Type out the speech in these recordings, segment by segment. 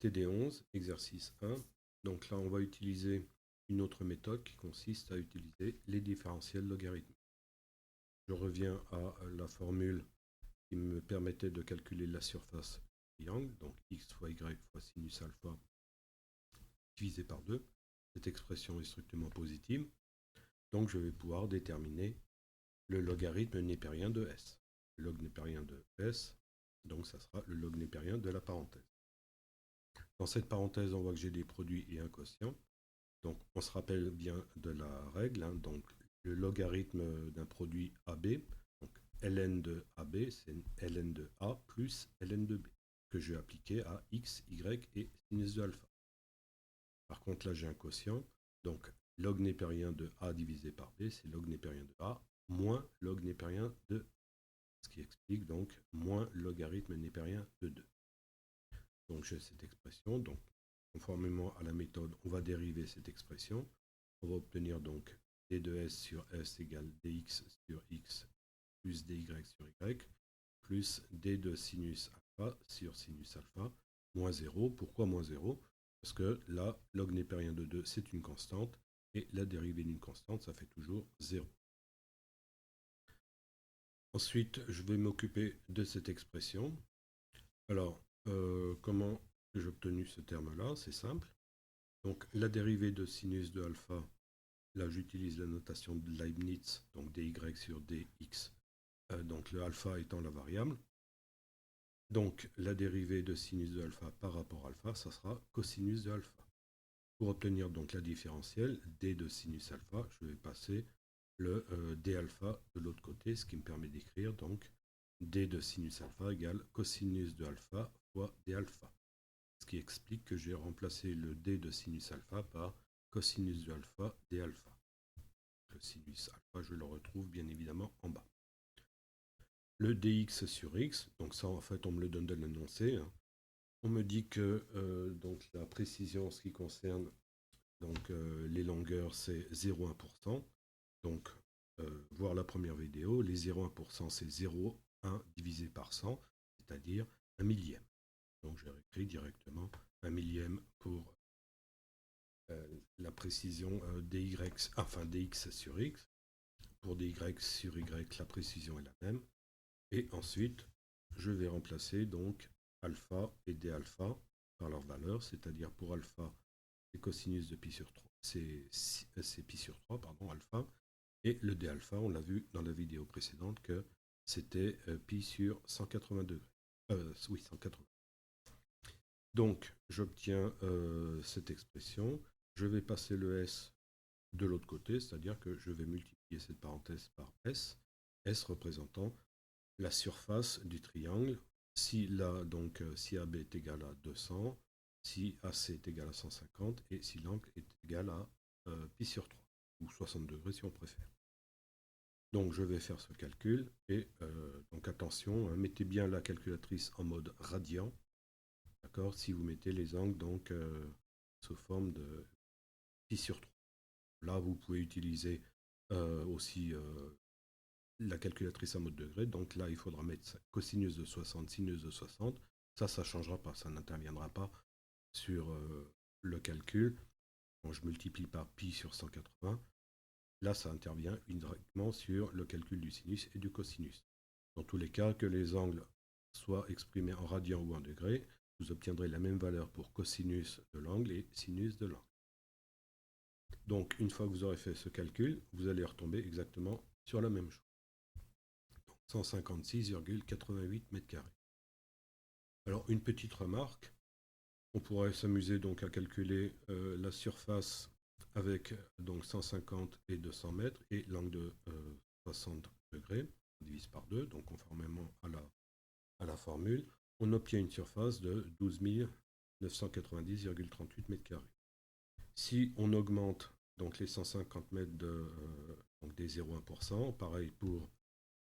TD11, exercice 1. Donc là, on va utiliser une autre méthode qui consiste à utiliser les différentiels logarithmiques. Je reviens à la formule qui me permettait de calculer la surface du triangle, donc x fois y fois sinus alpha divisé par 2. Cette expression est strictement positive, donc je vais pouvoir déterminer le logarithme népérien de S. Le log népérien de S, donc ça sera le log népérien de la parenthèse. Dans cette parenthèse, on voit que j'ai des produits et un quotient. Donc on se rappelle bien de la règle, hein, donc le logarithme d'un produit AB, donc ln de AB, c'est ln de A plus ln de B, que je vais appliquer à x, y et sinus de alpha. Par contre là j'ai un quotient, donc log népérien de A divisé par B, c'est log népérien de A moins log népérien de A, ce qui explique donc moins logarithme népérien de 2. Donc j'ai cette expression, donc conformément à la méthode, on va dériver cette expression. On va obtenir donc d de s sur s égale dx sur x plus dy sur y plus d de sinus alpha sur sinus alpha moins 0. Pourquoi moins 0? Parce que là, log népérien de 2, c'est une constante, et la dérivée d'une constante, ça fait toujours 0. Ensuite, je vais m'occuper de cette expression. Alors, comment j'ai obtenu ce terme-là? C'est simple. Donc, la dérivée de sinus de alpha, là j'utilise la notation de Leibniz, donc dy sur dx, donc le alpha étant la variable. Donc, la dérivée de sinus de alpha par rapport à alpha, ça sera cosinus de alpha. Pour obtenir donc la différentielle, d de sinus alpha, je vais passer le d alpha de l'autre côté, ce qui me permet d'écrire donc d de sinus alpha égale cosinus de alpha fois d alpha. Ce qui explique que j'ai remplacé le d de sinus alpha par cosinus de alpha d alpha. Le sinus alpha, je le retrouve bien évidemment en bas. Le dx sur x, donc ça en fait on me le donne de l'énoncé. Hein. On me dit que donc la précision en ce qui concerne donc, les longueurs c'est 0,1%. Donc voir la première vidéo, les 0,1% c'est 0,1 divisé par 100, c'est-à-dire 1 millième. Donc j'ai écrit directement 1 millième pour la précision dx sur x. Pour dy sur y, la précision est la même. Et ensuite, je vais remplacer donc alpha et d alpha par leur valeur, c'est-à-dire pour alpha, c'est cosinus de pi sur 3, c'est pi sur 3, pardon, alpha. Et le d alpha, on l'a vu dans la vidéo précédente que c'était pi sur 180 degrés. Oui, 180. Donc, j'obtiens cette expression. Je vais passer le S de l'autre côté, c'est-à-dire que je vais multiplier cette parenthèse par S, S représentant la surface du triangle, si là, donc, si AB est égal à 200, si AC est égal à 150, et si l'angle est égal à pi sur 3, ou 60 degrés si on préfère. Donc je vais faire ce calcul, et donc attention, hein, mettez bien la calculatrice en mode radian, d'accord, si vous mettez les angles donc sous forme de pi sur 3. Là, vous pouvez utiliser aussi la calculatrice en mode degré. Donc là, il faudra mettre cosinus de 60, sinus de 60. Ça ne changera pas, ça n'interviendra pas sur le calcul. Quand je multiplie par pi sur 180, là, ça intervient uniquement sur le calcul du sinus et du cosinus. Dans tous les cas, que les angles soient exprimés en radian ou en degrés, vous obtiendrez la même valeur pour cosinus de l'angle et sinus de l'angle. Donc, une fois que vous aurez fait ce calcul, vous allez retomber exactement sur la même chose. 156,88 m². Alors, une petite remarque, on pourrait s'amuser donc à calculer la surface avec donc 150 et 200 mètres et l'angle de 60 degrés, on divise par 2, donc conformément à la formule, on obtient une surface de 12 990,38 m². Si on augmente donc les 150 mètres donc des 0,1%, pareil pour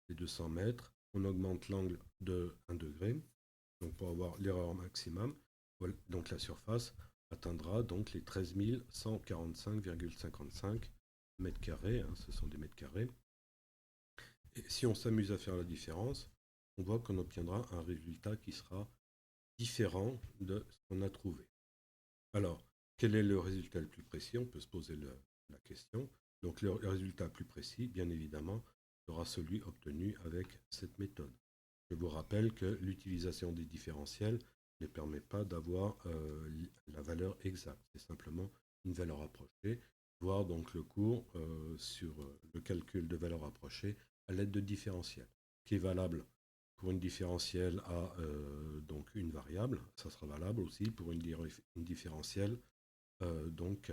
les 200 mètres, on augmente l'angle de 1 degré, donc pour avoir l'erreur maximum, donc la surface atteindra donc les 13 145,55 mètres carrés, hein, ce sont des mètres carrés. Et si on s'amuse à faire la différence, on voit qu'on obtiendra un résultat qui sera différent de ce qu'on a trouvé. Alors, quel est le résultat le plus précis? On peut se poser la question. Donc, le résultat plus précis, bien évidemment, sera celui obtenu avec cette méthode. Je vous rappelle que l'utilisation des différentiels ne permet pas d'avoir la valeur exacte. C'est simplement une valeur approchée. Voir donc le cours sur le calcul de valeur approchée à l'aide de différentiels, qui est valable pour une différentielle à donc une variable. Ça sera valable aussi pour une différentielle donc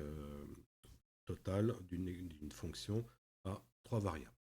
totale d'une fonction à trois variables.